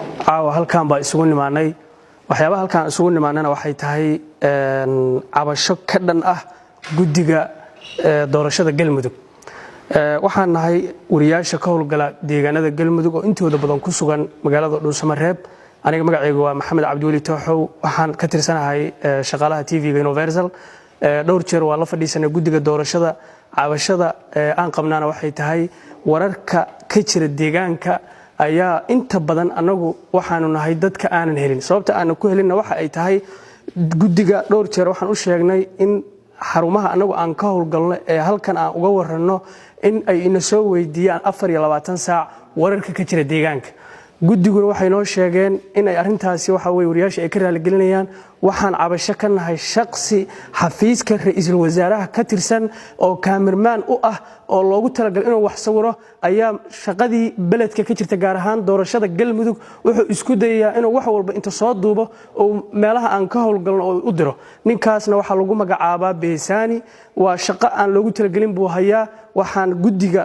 caawa halkan baa isugu nimaanay waxyaabaha halkan isugu nimaanana waxay tahay cabasho ka dhan ah guddiga doorashada galmudug waxaan nahay wariyaasha ka howlgala deegaanada galmudug oo intooda badan ku sugan magaalada Dhuusamareeb aniga magacaygu waa Maxamed Cabdiweli Tooxow waxaan ka tirsanahay shaqaalaha TV-ga Universal dhowr jeer waa la fadhiisanay guddiga doorashada cabashada aan qabnaana waxay tahay wararka ka jira deegaanka ayaa inta badan anagu waxaanu nahay dadka aanan helin sababta aan ku helinna waxa ay tahay guddiga dhowr jeer waxaan u sheegnay in xarumaha anagu aan ka howlgalno ee halkan aan uga warano in ay ina soo weydiiyaan 24 saac wararka ka jira deegaanka guddiguna waxay noo sheegeen in ay arintaasi waxa way wariyaasha ay ka raali gelinayaan waxaan cabasho ka nahay shaqsi xafiiska ra'iisul wasaaraha ka tirsan oo cameraman u ah oo loogu talagalay inuu wax sawiro ayaa shaqadii beledka ka jirta gaar ahaan doorashada galmudug wuxuu isku dayaa inuu wax walba inta soo duubo oo meelaha aan ka howlgalno oo u diro ninkaasna waxa lagu magacaabaa Beesani waa shaqo aan loogu talagalin buu hayaa waxaan guddiga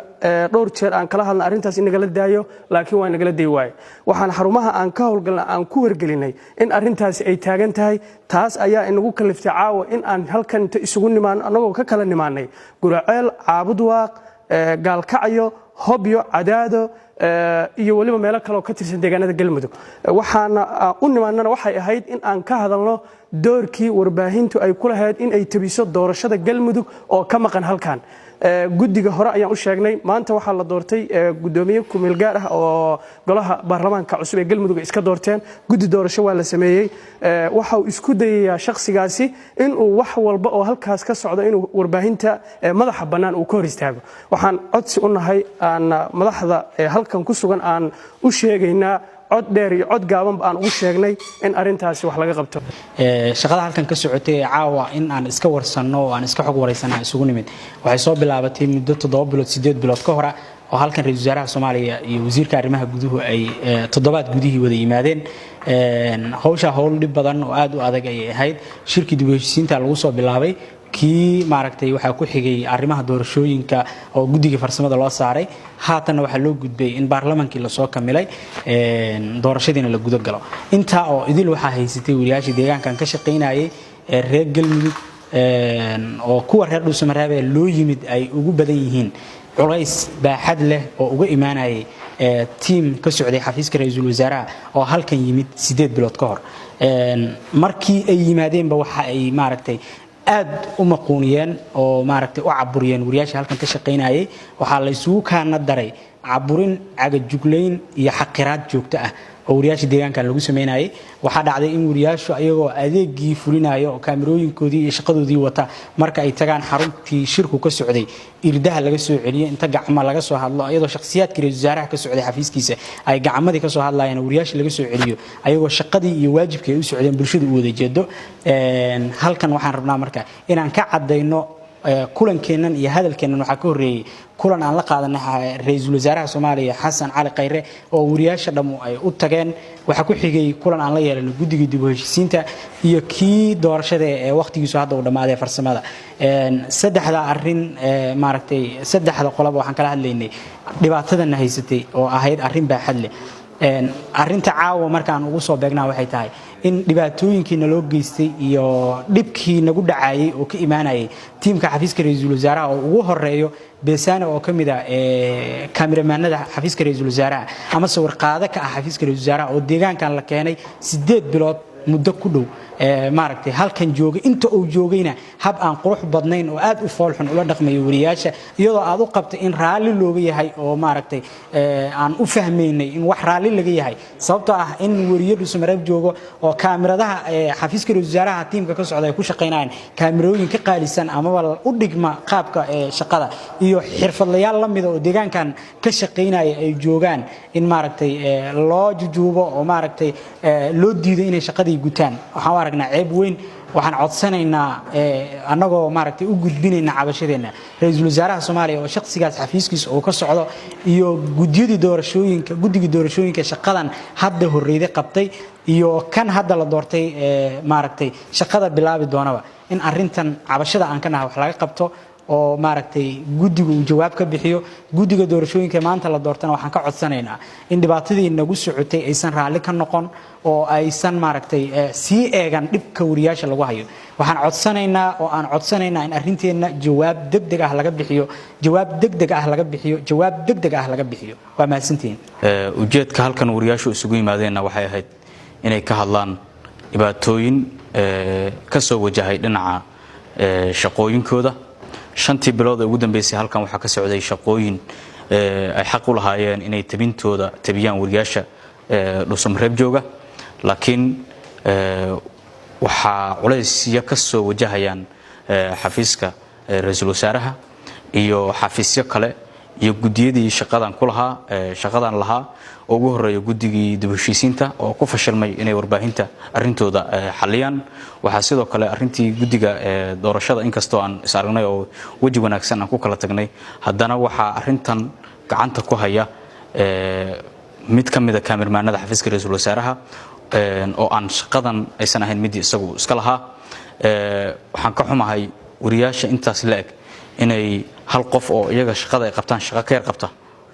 dhowr jeer aan kala hadlay arintaas in naga la daayo laakiin waa naga la day waay waxaan xarumaha aan ka howlgalna aan ku wargelinay in arintaasi ay taagan tahay taas ayaa inagu kaliftay caawa in aan halkan inta isugu nimaan anagoo ka kala nimaanay Guraceel Caabudwaaq Gaalkacyo Hobyo Cadaado iyo waliba meelo kale oo ka tirsan deegaanada galmudug waxaana u nimaanana waxay ahayd in aan ka hadalno doorkii warbaahintu ay ku lahayd in ay tabiso doorashada galmudug oo ka maqan halkan guddiga hore ayaan u sheegnay maanta waxa la doortay gudoomiye ku meel gaar ah oo golaha baarlamaanka cusub ee galmudug iska doorteen guddi doorasho waa la sameeyay waxa uu isku dayayaa shakhsigaasi in uu wax walba oo halkaas ka socdo inuu warbaahinta madaxa banaan uu ka hor istaago waxaan codsi u nahay aan madaxda halkan ku sugan aan u sheegaynaa cod dheer iyo cod gaaban aan ugu sheegnay in arintaasi wax laga qabto shaqada halkan ka socotay caawa in aan iska warsano oo aan iska xog wareysanahay isugu nimid waxay soo bilaabatay muddo 7 bilood 8 bilood ka hor oo halkan ra'iisul wasaaraha Soomaaliya iyo wasiirka arrimaha guduhu ay toddobaad gudihii wada yimaadeen hawsha hawl dhib badan oo aad u adag ay ahayd shirkii dib u heshiisiinta lagu soo bilaabay kii maaragtay waxa ku xigay arrimaha doorashooyinka oo guddiga farsamada loo saaray haatan waxa loo gudbay in baarlamaankii la soo kamilay doorashadiina la gudo galo inta oo idil waxa haysatay wariyaashii deegaankan ka shaqeynayay reer galmudug oo kuwa reer Dhuusamareeb loo yimid ay ugu badan yihiin culays baaxad leh oo uga imaanayay team ka socday xafiiska ra'iisul wasaaraha oo halkan yimid 8 bilood ka hor markii ay yimaadeenba waxa ay maaragtay aad u maquuniyeen oo maaragtay u caburiyeen wariyaasha halkan ka shaqeynayay waxa la isugu kaana daray caburin caga jugleyn iyo xaqiraad joogto ah oo wariyaasha deegaanka lagu sameeyay waxa dhacday in wariyaashu ayagoo adeegii fulinayo oo kaamirooyinkoodii iyo shaqadoodii wata marka ay tagaan xaruntii shirku ka socday irdaha laga soo celiyo inta gacmo laga soo hadlo ayadoo shakhsiyaadkii ra'iisul wasaaraha ka socday xafiiskiisa ay gacmadii ka soo hadlayeen wariyaasha laga soo celiyo ayagoo shaqadii iyo waajibkii ay u socdeen bulshada u wada jeedo halkan waxaan rabnaa marka inaan ka cadeyno kulankeenan iyo hadalkeenan waxa ka horeeyay kulan aan la qaadanay ra'iisul wasaaraha Soomaaliya Xasan Cali Khayre oo wariyaasha dhamu ay u tageen waxa ku xigay kulan aan la yeelanay guddiga dib u heshiisiinta iyo kii doorashada ee waqtigiisu hadda u dhamaaday farsamada saddexda arin maaragtay saddexda qolob waxaan kala hadlaynay dhibaatadan haysatay oo ahayd arin baaxad leh arinta caawa markaan ugu soo beegnaa waxay tahay in dhibaatooyinkiina loo geystay iyo dhibkii nagu dhacayay oo ka imaanayay tiimka xafiiska ra'iisul wasaaraha oo ugu horeeyo Beesani oo kamid ah cameramanada xafiiska ra'iisul wasaaraha ama sawir qaade ka ah xafiiska ra'iisul wasaaraha oo deegaankan la keenay 8 bilood muddo ku dhow maaragtay halkan joogay inta uu joogayna hab aan qurux badnayn oo aad u foolxun ula dhaqmayo wariyaasha iyadoo aad u qabtay in raali looga yahay oo maaragtay aan u fahmeynay in wax raali laga yahay sababtoo ah in wariyo Dhuusamareeb joogo oo kaamiradaha xafiiska ra'iisul wasaaraha tiimka ka socda ay ku shaqeynayaan kaamirooyin ka qaalisan ama u dhigma qaabka shaqada iyo xirfadlayaal la mid ah oo deegaankan ka shaqeynaya ay joogaan in maaragtay loo jujuubo oo maaragtay loo diido inay shaqadii gutaan waxaan aragnaa ceeb weyn waxaan codsanaynaa anagoo maaragtay u gudbinayna cabashadeena ra'iisul wasaaraha Soomaaliya oo shakhsigaas xafiiskiisa oo ka socdo iyo guddiga doorashooyinka shaqadan hadda horeeyay qabtay iyo kan hadda la doortay maaragtay shaqada bilaabi doonaba in arintan cabashada aan ka nahay wax laga qabto oo maaragtay guddigu uu jawaab ka bixiyo guddiga doorashooyinka maanta la doortana waxaan ka codsanaynaa in dhibaatadii nagu socotay aysan raalli ka noqon oo aysan maaragtay sii eegan dhibka wariyaasha lagu hayo waxaan codsanaynaa in arrinteena jawaab degdeg ah laga bixiyo waa mahadsantihiin ujeedka halkan wariyaashu isugu yimaadeenna waxay ahayd inay ka hadlaan dhibaatooyin ka soo wajahay dhinaca shaqooyinkooda shantii bilood ee ugu dambeysay halkan waxaa ka socday shaqooyin ay xaq u lahaayeen inay tabiyaan wariyaasha dhuusamareeb jooga laakiin waxaa culaysyo ka soo wajahayaan xafiiska ra'iisul wasaaraha iyo xafiisyo kale iyo gudiyadii shaqadan lahaa oo ugu horeeya guddigii dib u heshiisiinta oo ku fashilmay inay warbaahinta arrintooda xaliyaan waxaa sidoo kale arrintii guddiga doorashada inkastoo aan is aragnay oo weji wanaagsan aan ku kala tagnay haddana waxaa arrintan gacanta ku haya mid ka mid ah kaamirmaanada xafiiska ra'iisul wasaaraha oo aan shaqadan aysan ahayn midii isagu iska lahaa waxaan ka xumahay wariyaasha intaas la eg inay hal qof oo iyaga shaqada ay qabtaan shaqo ka yar qabta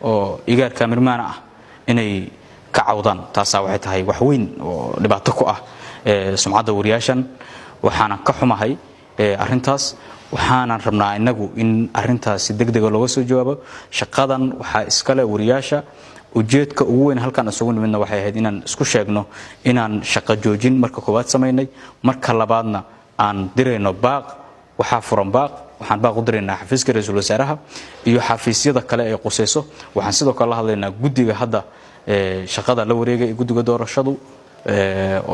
oo igaar kaamirmaana ah inay ka cawdaan taasaa waxay tahay wax weyn oo dhibaato ku ah sumcadda wariyaashan waxaana ka xumahay arrintaas waxaanan rabnaa inagu in arrintaasi degdega looga soo jawaabo shaqadan waxaa iskale wariyaasha ujeedka ugu weyn halkan isugu nimidna waxay ahayd inaan isku sheegno inaan shaqo joojin marka koowaad samaynay marka labaadna aan dirayno baaq waxaa furan baaq waxaan baaq u diraynaa xafiiska ra'iisul wasaaraha iyo xafiisyada kale ee qusayso waxaan sidoo kale la hadlaynaa guddiga hadda shaqada la wareegay guddiga doorashadu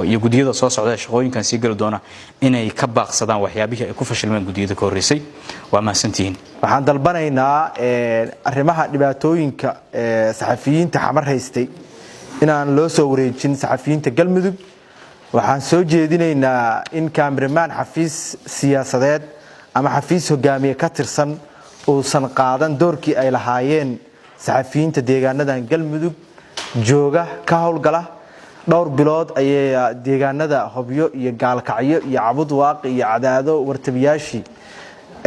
iyo guddiyada soo socda shaqooyinkan sii gali doona inay ka baaqsadaan waxyaabihii ay ku fashilmeen guddiyada ka horeysay waa mahadsantihiin waxaan dalbanaynaa arrimaha dhibaatooyinka saxafiyiinta xamar haystay inaan loo soo wareejin saxafiyiinta galmudug waxaan soo jeedinaynaa in kaamiramaan xafiis siyaasadeed ama xafiis hogaamiye ka tirsan uusan qaadan doorkii ay lahaayeen saxafiyiinta deegaanadan galmudug jooga ka howlgala dhowr bilood ayay deegaanada Hobyo iyo Gaalkacyo iyo Cabud Waaqi iyo Cadaado wartabiyaashii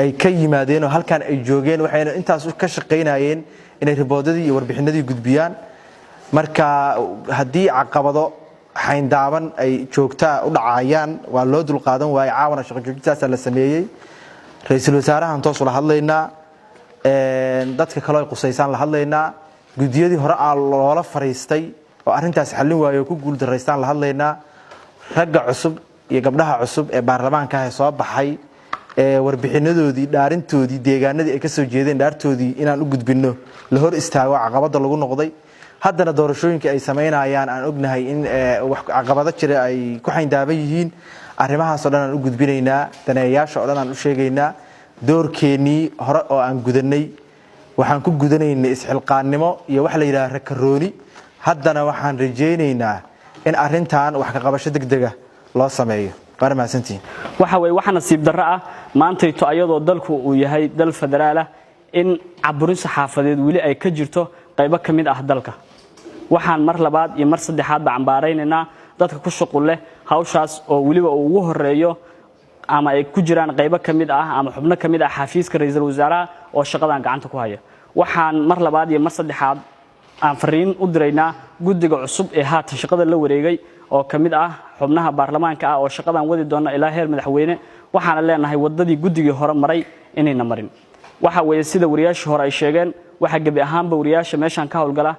ay ka yimaadeen oo halkan ay joogeen waxayna intaas ka shaqeynayeen inay riboodadii iyo warbixinadii gudbiyaan marka hadii caqabado xayndaaban ay joogtaa u dhacayaan waa loo dul qaadan waayay caawana shaqo joogtaas la sameeyay ra'iisul wasaaraha toos ula hadlaynaa dadka kale ay qusaysan la hadlaynaa gudiyadii hore loola fariistay oo arrintaas xallin waayo ku guul daraystaan la hadlaynaa ragga cusub iyo gabdhaha cusub ee baarlamaanka ah soo baxay warbixinadoodii dhaarintoodii deegaanadii ay ka soo jeedeen dhaartoodii inaan u gudbino la hor istaago caqabada lagu noqday haddana doorashooyinka ay sameynayaan aan ognahay in wax caqabado jira ay ku xayndaaban yihiin arrimahaas oo dhan aan u gudbinaynaa daneeyaasha oo dhan aan u sheegaynaa doorkeenii hore oo aan gudanay waxaan ku gudanaynay isxilqaannimo iyo wax la yiraahdo rakarooni haddana waxaan rajaynaynaa in arrintan wax ka qabasho degdeg ah loo sameeyo qarmaasantiin waxa nasiib darro ah maantayto ayadoo dalku uu yahay dal federaal ah in caburin saxaafadeed weli ay ka jirto qaybo ka mid ah dalka waxaan mar labaad iyo mar saddexaad ba cambaaraynayna dadka ku shaqul leh hawshaas oo weliba uu ugu horeeyo ama ay ku jiraan qaybo ka mid ah ama xubno ka mid ah xafiiska ra'iisul wasaaraha oo shaqadan gacanta ku haya waxaan mar labaad iyo mar saddexaad aan fariin u diraynaa guddiga cusub ee haatan shaqada la wareegay oo ka mid ah xubnaha baarlamaanka ah oo shaqadan wadi doona ilaa heer madaxweyne waxaan leenahay wadadii guddigii hore maray inayna marin waxa weeye sida wariyaasha hore ay sheegeen waxa gabi ahaanba wariyaasha meeshan ka howlgala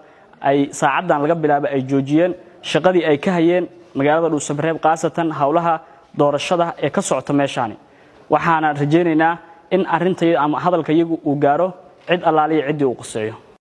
ay saacadan laga bilaabo ay joojiyeen shaqadii ay ka hayeen magaalada Dhuusamareeb qaasatan hawlaha doorashada ee ka socota meeshaani waxaana rajaynaynaa in arrinta ama hadalka iyagu uu gaaro cid allaaliye cidii uu quseeyo